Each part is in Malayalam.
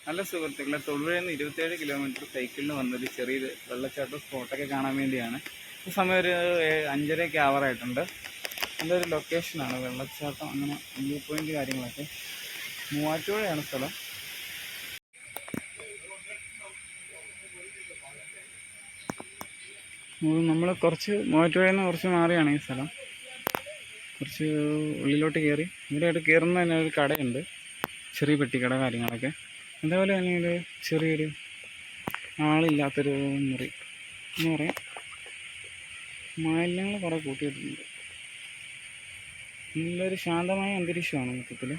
നല്ല സുഹൃത്തുക്കളെ, തൊടുപുഴയിൽ നിന്ന് 27 കിലോമീറ്റർ സൈക്കിളിന് വന്നൊരു ചെറിയൊരു വെള്ളച്ചാട്ടം സ്പോട്ടൊക്കെ കാണാൻ വേണ്ടിയാണ്. ഈ സമയം ഒരു 5:30 ആവാറായിട്ടുണ്ട്. നല്ലൊരു ലൊക്കേഷനാണ് വെള്ളച്ചാട്ടം, അങ്ങനെ വ്യൂ പോയിൻ്റ് കാര്യങ്ങളൊക്കെ. മൂവാറ്റുപുഴയാണ് സ്ഥലം. നമ്മൾ മൂവാറ്റുപുഴയിൽ നിന്ന് കുറച്ച് മാറിയാണ് ഈ സ്ഥലം. കുറച്ച് ഉള്ളിലോട്ട് കയറി ഇവിടെയായിട്ട് കയറുന്ന തന്നെ ഒരു കടയുണ്ട്, ചെറിയ പെട്ടിക്കട കാര്യങ്ങളൊക്കെ. അതേപോലെ തന്നെ ഒരു ചെറിയൊരു ആളില്ലാത്തൊരു മുറി എന്ന് പറയാം. മാലിന്യങ്ങൾ കുറേ കൂട്ടിയിട്ടുണ്ട്. നല്ലൊരു ശാന്തമായ അന്തരീക്ഷമാണ് മൊത്തത്തിൽ.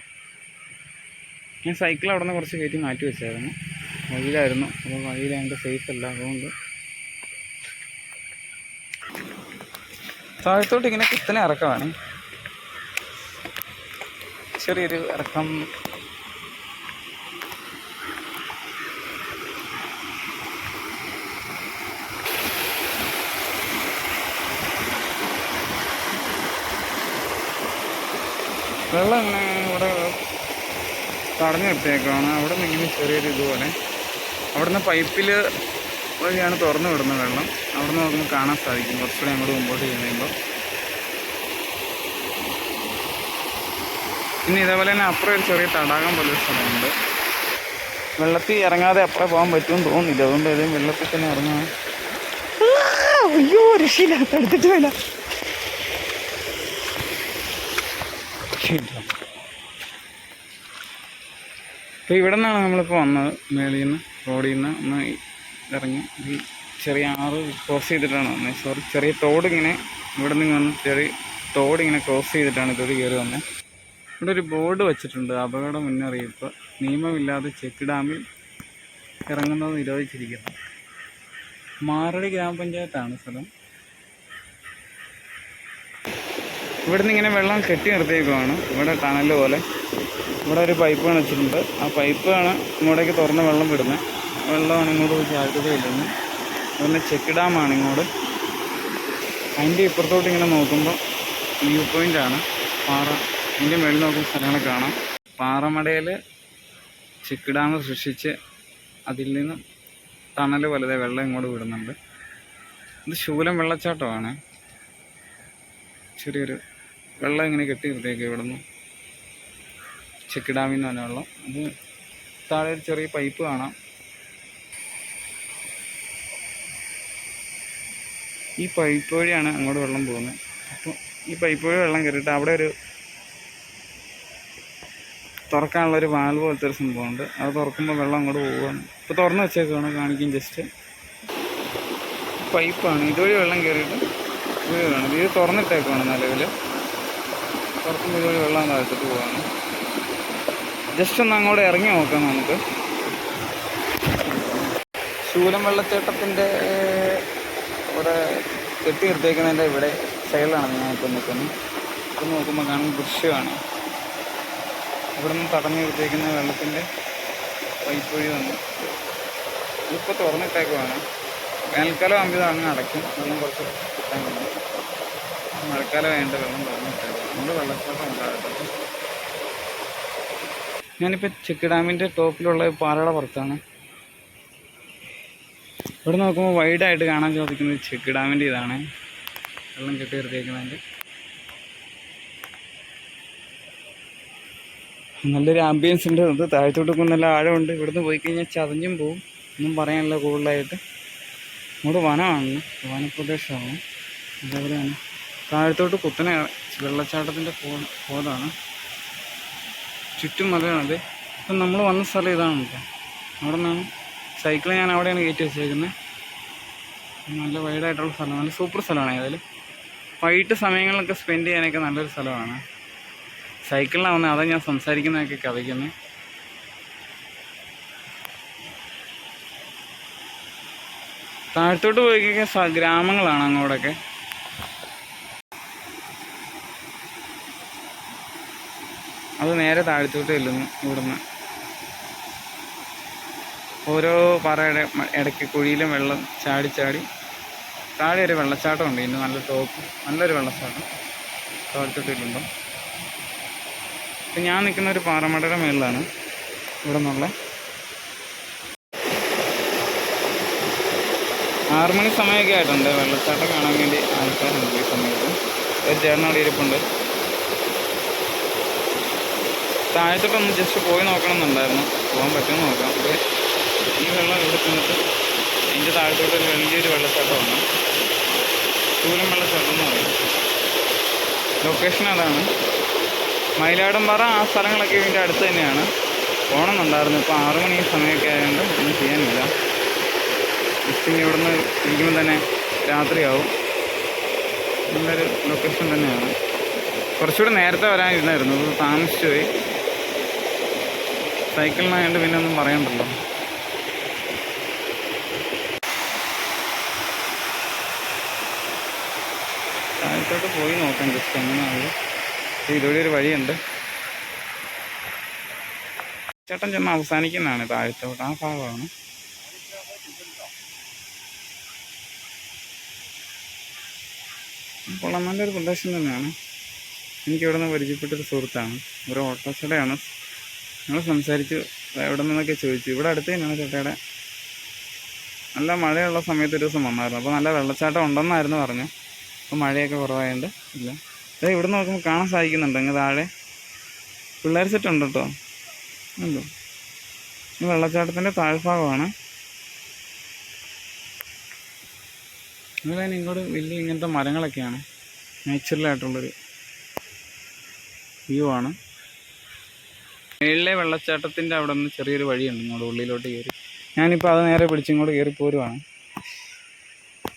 ഞാൻ സൈക്കിൾ അവിടെ നിന്ന് കുറച്ച് കയറ്റി മാറ്റി വെച്ചായിരുന്നു. വഴിയിലായിരുന്നു, അപ്പോൾ വഴിയിലായത് സേഫ് അല്ല. അതുകൊണ്ട് താഴത്തോട്ട് ഇങ്ങനെ കുത്തനെ ഇറക്കമാണ്, ചെറിയൊരു ഇറക്കം. വെള്ളം ഇങ്ങനെ ഇവിടെ തടഞ്ഞു നിർത്തിയേക്കാണ്. അവിടെ നിന്ന് ഇങ്ങനെ ചെറിയൊരു ഇതുപോലെ അവിടെ നിന്ന് പൈപ്പിൽ വഴിയാണ് തുറന്നു വിടുന്ന വെള്ളം. അവിടെ നിന്ന് നോക്കുമ്പോൾ കാണാൻ സാധിക്കും. കുറച്ചുകൂടെ അങ്ങോട്ട് മുമ്പോട്ട് ചെയ്യുമ്പോൾ പിന്നെ ഇതേപോലെ തന്നെ അപ്പുറം ഒരു ചെറിയ തടാകം പോലൊരു സ്ഥലമുണ്ട്. വെള്ളത്തിൽ ഇറങ്ങാതെ അപ്പുറം പോകാൻ പറ്റുമെന്ന് തോന്നുന്നില്ല. അതുകൊണ്ട് ഏതെങ്കിലും വെള്ളത്തിൽ തന്നെ ഇറങ്ങാൻ. അയ്യോ, രക്ഷയില്ല, തടുത്തിട്ട് വേല. അപ്പോൾ ഇവിടെ നിന്നാണ് നമ്മളിപ്പോൾ വന്നത്. മേളിൽ നിന്ന് റോഡിൽ നിന്ന് ഒന്ന് ഇറങ്ങി ഈ ചെറിയ ആറ് ക്രോസ് ചെയ്തിട്ടാണ് വന്നത്. സോറി, ചെറിയ തോടിങ്ങനെ ഇവിടെ നിന്ന് വന്ന് ചെറിയ തോടിങ്ങനെ ക്രോസ് ചെയ്തിട്ടാണ് ഇതൊരു കയറി വന്നത്. ഇവിടെ ഒരു ബോർഡ് വച്ചിട്ടുണ്ട്, അപകട മുന്നറിയിപ്പ്, നിയമമില്ലാതെ ചെക്ക് ഡാമിൽ ഇറങ്ങുന്നത് നിരോധിച്ചിരിക്കുന്നു. മാറടി ഗ്രാമപഞ്ചായത്താണ് സ്ഥലം. ഇവിടെ നിന്ന് ഇങ്ങനെ വെള്ളം കെട്ടി നിർത്തിയേക്കുവാണ്. ഇവിടെ ടണൽ പോലെ ഇവിടെ ഒരു പൈപ്പ് വെച്ചിട്ടുണ്ട്. ആ പൈപ്പാണ് ഇങ്ങോട്ടേക്ക് തുറന്ന് വെള്ളം വിടുന്നത്. വെള്ളമാണ് ഇങ്ങോട്ട് പോയി ചാടുകയില്ലെന്ന്. അതുപോലെ ചെക്ക് ഡാമാണ് ഇങ്ങോട്ട്. അതിൻ്റെ ഇപ്പുറത്തോട്ട് ഇങ്ങനെ നോക്കുമ്പോൾ വ്യൂ പോയിൻ്റാണ് പാറ. അതിൻ്റെ മേളിൽ നോക്കുന്ന സ്ഥലങ്ങൾ കാണാം. പാറമടയിൽ ചെക്ക് ഡാം സൃഷ്ടിച്ച് അതിൽ നിന്ന് ടണൽ പോലെ വെള്ളം ഇങ്ങോട്ട് വിടുന്നുണ്ട്. ഇത് ശൂലം വെള്ളച്ചാട്ടമാണ്. ചെറിയൊരു വെള്ളം ഇങ്ങനെ കെട്ടി നിർത്തിയേക്ക് ഇവിടെ നിന്ന് ചെക്ക് ഡാമിൽ നിന്ന് തന്നെ വെള്ളം. അത് താഴെ ഒരു ചെറിയ പൈപ്പ് കാണാം. ഈ പൈപ്പ് വഴിയാണ് അങ്ങോട്ട് വെള്ളം പോകുന്നത്. അപ്പോൾ ഈ പൈപ്പ് വഴി വെള്ളം കയറിയിട്ട് അവിടെ ഒരു തുറക്കാനുള്ളൊരു വാൽവ് പോലത്തെ ഒരു സംഭവമുണ്ട്. അത് തുറക്കുമ്പോൾ വെള്ളം അങ്ങോട്ട് പോവുകയാണ്. ഇപ്പോൾ തുറന്ന് വെച്ചേക്കാണ്, കാണിക്കും ജസ്റ്റ്. പൈപ്പാണ്, ഇതുവഴി വെള്ളം കയറിയിട്ട് വീഴാണ്. ഇത് തുറന്നിട്ടേക്കാണ് നിലവിൽ. തുറക്കുമ്പോൾ ഇതുവഴി വെള്ളം താഴ്ത്തിട്ട് പോവാണ്. ജസ്റ്റ് ഒന്ന് അങ്ങോട്ട് ഇറങ്ങി നോക്കാം നമുക്ക്. ശൂലം വെള്ളച്ചാട്ടത്തിൻ്റെ ഇവിടെ കെട്ടി നിർത്തിയേക്കുന്നതിൻ്റെ ഇവിടെ സൈഡിലാണ് ഞാനിപ്പോൾ നിൽക്കുന്നത്. ഇപ്പം നോക്കുമ്പോൾ കാണുന്ന ദൃശ്യമാണ്. ഇവിടെ നിന്ന് തടഞ്ഞു നിർത്തിയേക്കുന്ന വെള്ളത്തിൻ്റെ പൈപ്പ് വഴി വന്ന് ഇതിപ്പോൾ തുറന്നിട്ടേക്കുവാണ്. വേനൽക്കാലം ആകുമ്പോൾ ഇത് അങ്ങ് അടയ്ക്കും. വെള്ളം കുറച്ച് കിട്ടാൻ വേണ്ടി. മഴക്കാലം വേണ്ട വെള്ളം തുറന്നിട്ടേക്കും. നമ്മുടെ വെള്ളച്ചാട്ടം ഉണ്ടാകട്ടെ. ഞാനിപ്പോൾ ചെക്ക് ഡാമിൻ്റെ ടോപ്പിലുള്ള പാറയുടെ പുറത്താണ്. ഇവിടെ നോക്കുമ്പോൾ വൈഡായിട്ട് കാണാൻ സാധിക്കുന്നത് ചെക്ക് ഡാമിൻ്റെ ഇതാണ്, വെള്ളം കെട്ടി നിർത്തിയേക്കുന്നതിൻ്റെ. നല്ലൊരു ആംബിയൻസ് ഉണ്ട്. അത് താഴത്തോട്ടൊക്കെ നല്ല ആഴമുണ്ട്. ഇവിടുന്ന് പോയി കഴിഞ്ഞാൽ ചതഞ്ഞും പോവും. ഒന്നും പറയാനില്ല കൂടുതലായിട്ട്. ഇവിടെ വനമാണ്, വനപ്രദേശമാണ്. അതേപോലെയാണ് താഴത്തോട്ട് കുത്തനെ വെള്ളച്ചാട്ടത്തിൻ്റെ പോതാണ്. ചുറ്റും മലയാണത്. ഇപ്പം നമ്മൾ വന്ന സ്ഥലം ഇതാണ് കേട്ടോ. അവിടെ നിന്നാണ് സൈക്കിൾ ഞാൻ അവിടെയാണ് കയറ്റി വെച്ചേക്കുന്നത്. നല്ല വൈഡായിട്ടുള്ള സ്ഥലം, നല്ല സൂപ്പർ സ്ഥലമാണ്. ഏതായാലും വൈകിട്ട് സമയങ്ങളിലൊക്കെ സ്പെൻഡ് ചെയ്യാനൊക്കെ നല്ലൊരു സ്ഥലമാണ്. സൈക്കിളിലാണ് വന്നത്, അതാണ് ഞാൻ സംസാരിക്കുന്നതൊക്കെ കഥയ്ക്കുന്നത്. താഴത്തോട്ട് പോയി കഴിഞ്ഞാൽ ഗ്രാമങ്ങളാണ് അങ്ങോട്ടൊക്കെ. അത് നേരെ താഴത്തോട്ട് ചെല്ലുന്നു. ഇവിടുന്ന് ഓരോ പാറയുടെ ഇടയ്ക്ക് കുഴിയിലും വെള്ളം ചാടി ചാടി താഴെ ഒരു വെള്ളച്ചാട്ടമുണ്ട്. ഇന്ന് നല്ലൊരു വെള്ളച്ചാട്ടം താഴത്തോട്ട് ചെല്ലുമ്പം. ഇപ്പം ഞാൻ നിൽക്കുന്ന ഒരു പാറമടയുടെ മേളിലാണ്. ഇവിടെ നിന്നുള്ള 6 മണി സമയമൊക്കെ ആയിട്ടുണ്ട്. വെള്ളച്ചാട്ടം കാണാൻ വേണ്ടി ആൾക്കാരുണ്ട് ഈ സമയത്ത്. ഒരു ചേട്ടനോട് ഇരിപ്പുണ്ട്. താഴത്തോട്ടൊന്ന് ജസ്റ്റ് പോയി നോക്കണമെന്നുണ്ടായിരുന്നു. പോകാൻ പറ്റുമെന്ന് നോക്കാം. ഈ വെള്ളം ഇവിടെ ചെന്നിട്ട് അതിൻ്റെ താഴത്തോട്ട് ഒരു വലിയൊരു വെള്ളച്ചാട്ടമാണ്. ചൂലം വെള്ളച്ചാട്ടം എന്ന് പറയും. ലൊക്കേഷൻ അതാണ്. മയിലാടുംപാറ ആ സ്ഥലങ്ങളൊക്കെ ഇതിൻ്റെ അടുത്ത് തന്നെയാണ്. പോകണമെന്നുണ്ടായിരുന്നു. ഇപ്പോൾ 6 മണി സമയമൊക്കെ ആയതുകൊണ്ട് ഒന്നും ചെയ്യാനില്ല. ജസ്റ്റ് ഇനി ഇവിടെ നിന്ന് ഇരിക്കുമ്പോൾ തന്നെ രാത്രിയാവും. നല്ലൊരു ലൊക്കേഷൻ തന്നെയാണ്. കുറച്ചുകൂടെ നേരത്തെ വരാനിരുന്നായിരുന്നു. അത് താമസിച്ചു പോയി. സൈക്കിളിനായതുകൊണ്ട് പിന്നെ ഒന്നും പറയണ്ടല്ലോ. താഴത്തോട്ട് പോയി നോക്കാം ജസ്റ്റ് എങ്ങനെയാണ്. ഇതുവഴി ഒരു വഴിയുണ്ട്. ചേട്ടൻ ചെന്ന് അവസാനിക്കുന്നതാണ് താഴത്തോട്ട്. ആ ഭാഗമാണ്. കൊള്ളാം, നല്ലൊരു പ്രദേശം തന്നെയാണ്. എനിക്കിവിടെ നിന്ന് പരിചയപ്പെട്ടൊരു സുഹൃത്താണ്. ഒരു ഓട്ടോച്ചടയാണ്. ഞങ്ങൾ സംസാരിച്ചു. എവിടെ നിന്നൊക്കെ ചോദിച്ചു. ഇവിടെ അടുത്ത് തന്നെയാണ് ചേട്ടയുടെ. നല്ല മഴയുള്ള സമയത്ത് ഒരു ദിവസം വന്നായിരുന്നു. അപ്പോൾ നല്ല വെള്ളച്ചാട്ടം ഉണ്ടെന്നായിരുന്നു പറഞ്ഞു. അപ്പോൾ മഴയൊക്കെ കുറവായതുകൊണ്ട് ഇല്ല. അതെ, ഇവിടെ നോക്കുമ്പോൾ കാണാൻ സാധിക്കുന്നുണ്ട്. അങ്ങ് താഴെ പിള്ളേർ സെറ്റ് ഉണ്ട് കേട്ടോ. ഉണ്ടോ? ഈ വെള്ളച്ചാട്ടത്തിൻ്റെ താഴ്ഭാഗമാണ്. അതുപോലെ തന്നെ ഇങ്ങോട്ട് വലിയ ഇങ്ങനത്തെ മരങ്ങളൊക്കെയാണ്. നാച്ചുറലായിട്ടുള്ളൊരു വ്യൂ ആണ്. മേളിലെ വെള്ളച്ചാട്ടത്തിൻ്റെ അവിടെ നിന്ന് ചെറിയൊരു വഴിയുണ്ട് ഇങ്ങോട്ട് ഉള്ളിലോട്ട് കയറി. ഞാനിപ്പോൾ അത് നേരെ പിടിച്ചിങ്ങോട്ട് കയറി പോരുവാണ്.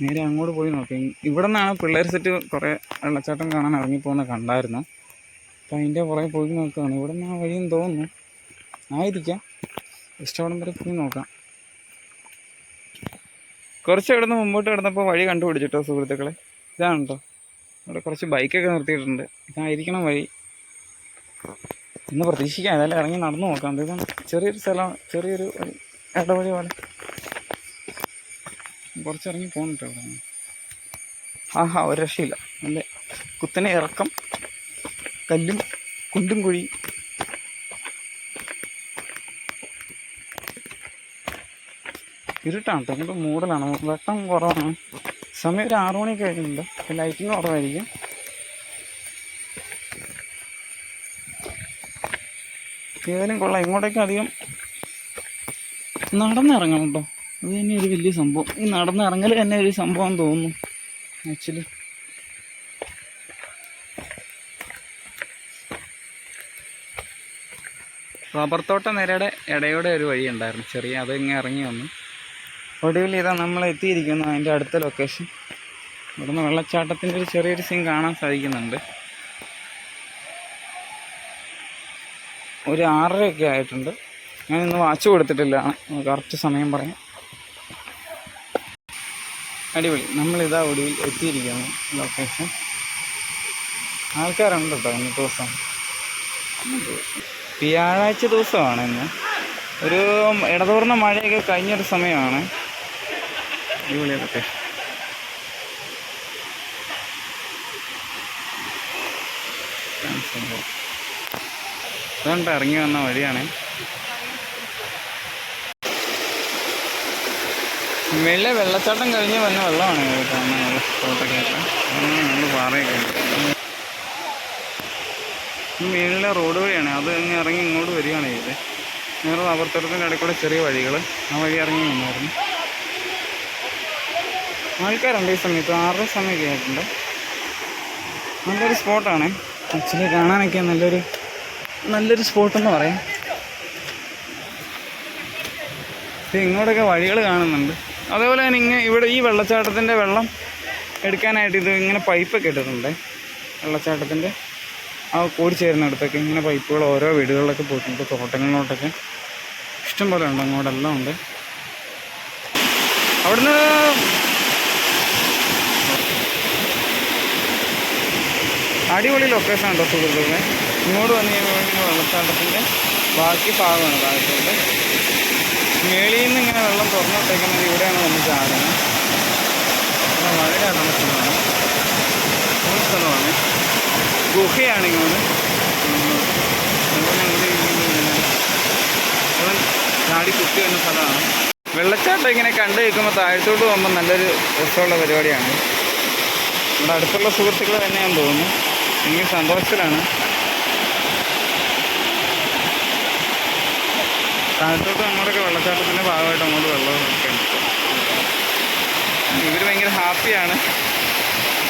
നേരെ അങ്ങോട്ട് പോയി നോക്കാം. ഇവിടെ നിന്നാണ് പിള്ളേർ സെറ്റ് കുറേ വെള്ളച്ചാട്ടം കാണാൻ ഇറങ്ങിപ്പോകുന്ന കണ്ടായിരുന്നു. അപ്പോൾ അതിൻ്റെ പുറകെ പോയി നോക്കുകയാണ്. ഇവിടെ നിന്ന് ആ വഴിയെന്ന് തോന്നുന്നു. ആയിരിക്കാം. ജസ്റ്റ് അവിടെ വരെ പോയി നോക്കാം. കുറച്ച് ഇവിടെ നിന്ന് മുമ്പോട്ട് കിടന്നപ്പോൾ വഴി കണ്ടുപിടിച്ചിട്ടോ സുഹൃത്തുക്കളെ. ഇതാണ് കേട്ടോ. ഇവിടെ കുറച്ച് ബൈക്കൊക്കെ നിർത്തിയിട്ടുണ്ട്. ഇതായിരിക്കണം വഴി എന്ന് പ്രതീക്ഷിക്കാം. ഏതായാലും ഇറങ്ങി നടന്നു നോക്കാം. ഇതാണ് ചെറിയൊരു സ്ഥലം, ചെറിയൊരു ഇടവഴി പോലെ. കുറച്ചിറങ്ങി പോകുന്നുണ്ട് അവിടെ. ആഹാ, ഒരു രക്ഷയില്ല. നല്ല കുത്തനെ ഇറക്കം, കല്ലും കുണ്ടും കുഴി. ഇരുട്ടാണ് കേട്ടോ. ഇങ്ങോട്ട് മൂടലാണ്. വെട്ടം കുറവാണ്. സമയം ഒരു 6 മണിയൊക്കെ ആയിട്ടുണ്ട്. ലൈറ്റിങ് കുറവായിരിക്കും. ഏതായാലും കൊള്ളാം. ഇങ്ങോട്ടേക്ക് അധികം നടന്നിറങ്ങണം കേട്ടോ. അത് തന്നെ ഒരു വലിയ സംഭവം. ഈ നടന്നിറങ്ങൽ തന്നെ ഒരു സംഭവം തോന്നുന്നു ആക്ച്വലി. റബ്ബർ തോട്ടം നിരയുടെ ഇടയോടെ ഒരു വഴി ഉണ്ടായിരുന്നു ചെറിയ. അത് ഇങ്ങനെ ഇറങ്ങി വന്നു. ഒടുവിൽ ഇതാ നമ്മൾ എത്തിയിരിക്കുന്നു അതിൻ്റെ അടുത്ത ലൊക്കേഷൻ. ഇവിടുന്ന് വെള്ളച്ചാട്ടത്തിൻ്റെ ഒരു ചെറിയൊരു സീൻ കാണാൻ സാധിക്കുന്നുണ്ട്. ഒരു 6:30 ആയിട്ടുണ്ട്. ഞാനിന്ന് വാച്ച് കൊടുത്തിട്ടില്ല. കറക്റ്റ് സമയം പറയാം. അടിപൊളി. നമ്മളിതാ ഒടുവിൽ എത്തിയിരിക്കുന്നു ലൊക്കേഷൻ. ആൾക്കാരുണ്ട് കേട്ടോ ഇന്നത്തെ ദിവസം. വ്യാഴാഴ്ച ദിവസമാണ് ഇന്ന്. ഒരു ഇടതൂർന്ന മഴയൊക്കെ കഴിഞ്ഞൊരു സമയമാണ്. അടിപൊളി ലൊക്കേഷൻ. അതുകൊണ്ട് ഇറങ്ങി വന്ന വഴിയാണ്. വെള്ളം വെള്ളച്ചാട്ടം കഴിഞ്ഞ് വന്ന വെള്ളമാണ് കാണുന്നത്. തോട്ടൊക്കെയായിട്ട് നമ്മൾ പാറയൊക്കെ മേളിലെ റോഡ് വഴിയാണ്. അത് അങ്ങ് ഇറങ്ങി ഇങ്ങോട്ട് വരികയാണ് ചെയ്തത്. നേരെ റബ്ബർത്തോട്ടത്തിൻ്റെ ഇടയിൽ കൂടെ ചെറിയ വഴികൾ. ആ വഴി ഇറങ്ങി വന്നായിരുന്നു. ആൾക്കാരുണ്ട് ഈ സമയത്ത്. 6 സമയമൊക്കെ ആയിട്ടുണ്ട്. നല്ലൊരു സ്പോട്ടാണ് ആക്ച്വലി. കാണാനൊക്കെ നല്ലൊരു സ്പോട്ടെന്ന് പറയാം. ഇങ്ങോട്ടൊക്കെ വഴികൾ കാണുന്നുണ്ട്. അതേപോലെ തന്നെ ഇവിടെ ഈ വെള്ളച്ചാട്ടത്തിൻ്റെ വെള്ളം എടുക്കാനായിട്ട് ഇത് ഇങ്ങനെ പൈപ്പൊക്കെ ഇട്ടിട്ടുണ്ട്. വെള്ളച്ചാട്ടത്തിൻ്റെ ആ കൂടിച്ചേരുന്നിടത്തൊക്കെ ഇങ്ങനെ പൈപ്പുകൾ ഓരോ വീടുകളിലൊക്കെ പോയിട്ടുണ്ട്. തോട്ടങ്ങളിലോട്ടൊക്കെ ഇഷ്ടംപോലെ ഉണ്ട്. അങ്ങോട്ടെല്ലാം ഉണ്ട്. അവിടുന്ന് അടിപൊളി ലൊക്കേഷൻ ഉണ്ടോ സുഹൃത്തുക്കളെ. ഇങ്ങോട്ട് വന്ന് കഴിയുമ്പോൾ ഇങ്ങനെ വെള്ളച്ചാട്ടത്തിൻ്റെ ബാക്കി ഭാഗമാണ് താഴത്തോട്ട്. മേളിൽ നിന്ന് ഇങ്ങനെ വെള്ളം തുറന്നിട്ടേക്കുന്നത് ഇവിടെയാണ് വന്ന് ചാടുന്നത്. വളരെ നല്ല സ്ഥലമാണ്. ഒരു സ്ഥലമാണ്. ഗുഹയാണ് ഇങ്ങോട്ട്. അതുപോലെ അങ്ങോട്ട് ചാടി കുത്തി വരുന്ന സ്ഥലമാണ്. വെള്ളച്ചാട്ടം ഇങ്ങനെ കണ്ടു നിൽക്കുമ്പോൾ താഴത്തോട്ട് പോകുമ്പോൾ നല്ലൊരു രസമുള്ള പരിപാടിയാണ്. ഇവിടെ അടുത്തുള്ള സുഹൃത്തുക്കൾ തന്നെയാണെന്ന് തോന്നുന്നു. എനിക്ക് സന്തോഷത്തിലാണ്. താഴത്തോട്ട് അങ്ങോട്ടൊക്കെ വെള്ളച്ചാട്ടത്തിൻ്റെ ഭാഗമായിട്ട് അങ്ങോട്ട് വെള്ളമൊക്കെ ഉണ്ട്. ഇവർ ഭയങ്കര ഹാപ്പിയാണ്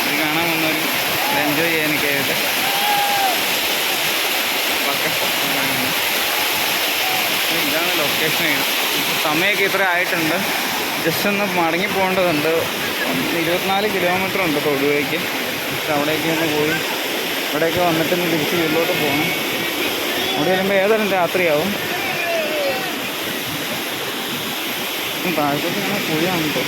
ഇത് കാണാൻ വന്നവർ, എൻജോയ് ചെയ്യാനൊക്കെ ആയിട്ട്. ഇതാണ് ലൊക്കേഷൻ. സമയമൊക്കെ ഇത്ര ആയിട്ടുണ്ട്. ജസ്റ്റ് ഒന്ന് മടങ്ങി പോകേണ്ടതുണ്ട്. 24 കിലോമീറ്റർ ഉണ്ട് തൊടുപുഴയ്ക്ക്. പക്ഷെ അവിടേക്ക് ഒന്ന് പോയി ഇവിടെയൊക്കെ വന്നിട്ടൊന്ന് തിരിച്ച് വീട്ടിലോട്ട് പോകണം. അവിടെ വരുമ്പോൾ ഏതായാലും രാത്രിയാവും. താഴത്തോട്ട് ഇങ്ങനെ പുഴയാണ് കേട്ടോ.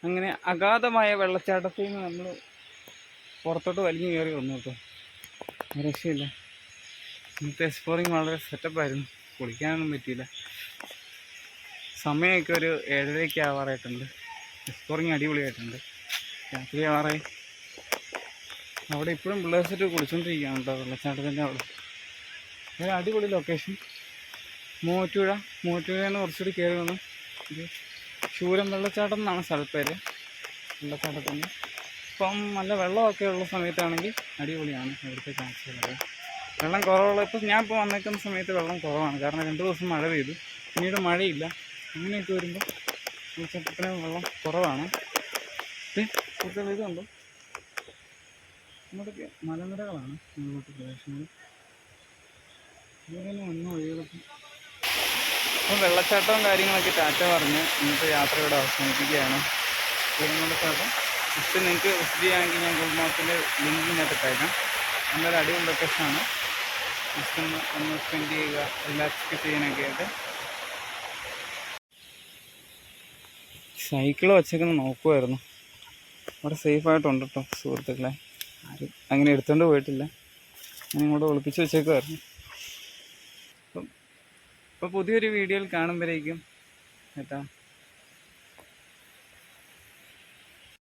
അങ്ങനെ അഗാധമായ വെള്ളച്ചാട്ടത്തിൽ നിന്ന് നമ്മൾ പുറത്തോട്ട് വലിഞ്ഞു കയറി വന്നു കേട്ടോ. രക്ഷയില്ല. ഇന്നത്തെ എക്സ്പ്ലോറിങ് വളരെ സെറ്റപ്പായിരുന്നു. കുളിക്കാനൊന്നും പറ്റിയില്ല. സമയമൊക്കെ ഒരു 7:30 ആവാറായിട്ടുണ്ട്. എക്സ്പ്ലോറിങ് അടിപൊളിയായിട്ടുണ്ട്. രാത്രി ആവാറായി. അവിടെ ഇപ്പോഴും പിള്ളേഴ്സിട്ട് കുളിച്ചുകൊണ്ടിരിക്കുകയാണ് കേട്ടോ വെള്ളച്ചാട്ടത്തിൻ്റെ അവിടെ. ഒരു അടിപൊളി ലൊക്കേഷൻ. മൂവാറ്റുപുഴയെന്ന് കുറച്ചുകൂടി കയറി വന്നു. ഇത് ശൂരം വെള്ളച്ചാട്ടം എന്നാണ് സ്ഥലപ്പേര്. വെള്ളച്ചാട്ടത്തിന് ഇപ്പം നല്ല വെള്ളമൊക്കെ ഉള്ള സമയത്താണെങ്കിൽ അടിപൊളിയാണ് ഇവിടുത്തെ കാഴ്ചകളൊക്കെ. വെള്ളം കുറവുള്ള ഇപ്പം ഞാൻ ഇപ്പോൾ വന്നേക്കുന്ന സമയത്ത് വെള്ളം കുറവാണ്. കാരണം 2 ദിവസം മഴ പെയ്തു, പിന്നീട് മഴയില്ല. അങ്ങനെയൊക്കെ വരുമ്പോൾ വെള്ളച്ചാട്ടത്തിന് വെള്ളം കുറവാണ്. കൂടുതൽ ഇതുണ്ടോ, ഇങ്ങോട്ടൊക്കെ മലനിരകളാണ് മുകളിലോട്ട് പ്രദേശങ്ങൾ. ഇതുപോലെ വന്ന വഴികളൊക്കെ. അപ്പം വെള്ളച്ചാട്ടവും കാര്യങ്ങളൊക്കെ ടാറ്റ പറഞ്ഞ് ഇന്നത്തെ യാത്ര ഇവിടെ അവസാനിപ്പിക്കുകയാണ്. വെള്ളച്ചാട്ടം ജസ്റ്റ് നിങ്ങൾക്ക് വിസിറ്റ് ചെയ്യുകയാണെങ്കിൽ ഞാൻ ഗൂഗിൾ മാപ്പിൻ്റെ ലിങ്ക് ഇതിനകത്ത് ഇട്ടേക്കാം. നല്ലൊരു അടിപൊളി ലൊക്കേഷനാണ്. ജസ്റ്റ് ഒന്ന് സ്പെൻഡ് ചെയ്യുക, റിലാക്സ് ചെയ്യാനൊക്കെ ആയിട്ട്. സൈക്കിൾ വച്ചേക്കുന്ന നോക്കുമായിരുന്നു. അവിടെ സേഫായിട്ടുണ്ട് കേട്ടോ സുഹൃത്തുക്കളെ. ആരും അങ്ങനെ എടുത്തുകൊണ്ട് പോയിട്ടില്ല. ഞാൻ ഇങ്ങോട്ട് ഒളിപ്പിച്ച് വെച്ചേക്കുമായിരുന്നു. അപ്പോൾ പുതിയൊരു വീഡിയോയിൽ കാണുമ്പോഴേക്കും കേട്ടോ.